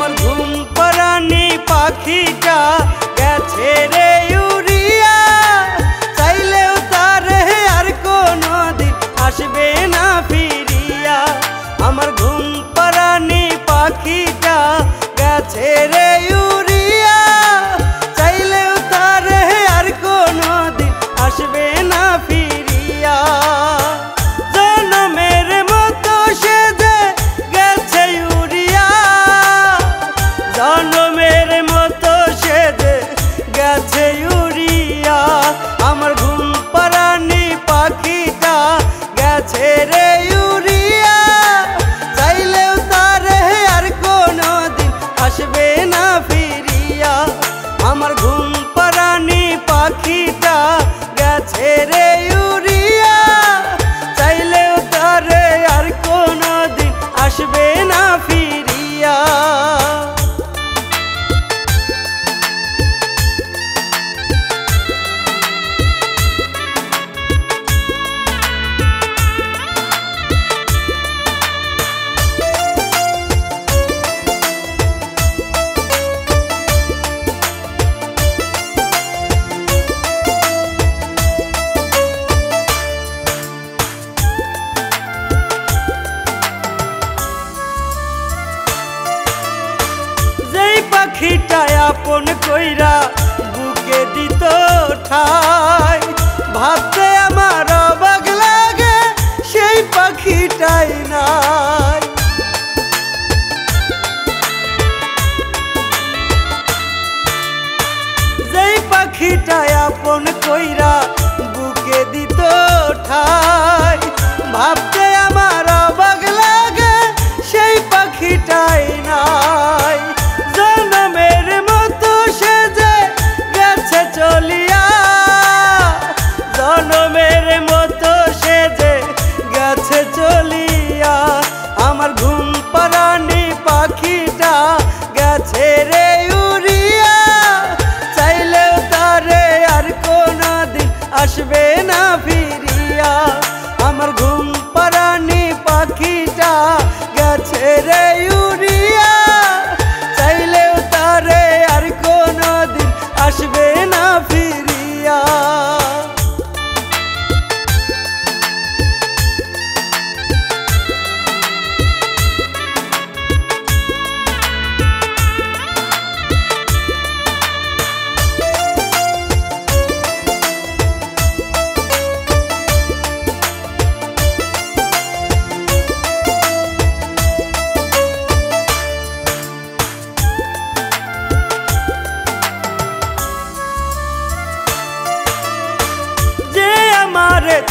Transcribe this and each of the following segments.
আমার ঘুম পাড়ানি পাখিটা গেছে রে উড়িয়া, চাইলেও তার আর কোনো দিন আসবে না ফিরিয়া। আমার ঘুম পাড়ানি পাখিটা গেছে রে উড়িয়া, চাইলেও তার আর কোনো দিন আসবে না ফিরিয়া। জনমের মতো সে যে গেছে উড়িয়া, জনমের মতো সে যে গেছে উড়িয়া। আমার ঘুম পাড়ানি পাখিটা গেছে রে উড়িয়া, চাইলেও তার আর কোনো দিন আসবে না ফিরিয়া। আমার ঘুম পাড়ানি পাখিটা গেছে রে উড়িয়া, চাইলেও তার আর কোনো দিন আসবে না ফিরিয়া। পাখিটা আপন কইরা বুকে দিত ঠাই, ভাবতে আমার অবাক লাগে সেই পাখিটাই নাই। যেই পাখিটা আপন কইরা বুকে দিত ঠাই, ভাবতে আমার অবাক লাগে সেই পাখিটাই নাই। জনমের মতো সে যে গেছে চলিয়া, জনমের মতো সে যে গেছে চলিয়া। আমার ঘুম পাড়ানি পাখিটা গেছে রে উড়িয়া, চাইলেও তারে আর কোনো দিন আসবে না ফিরিয়া। আমার ঘুম পাড়ানি পাখিটা গেছে রে উড়িয়া, চাইলেও তারে আর কোনো দিন আসবে না ফিরিয়া।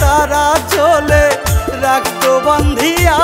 তারা চলে রাখতো বন্ধিয়া,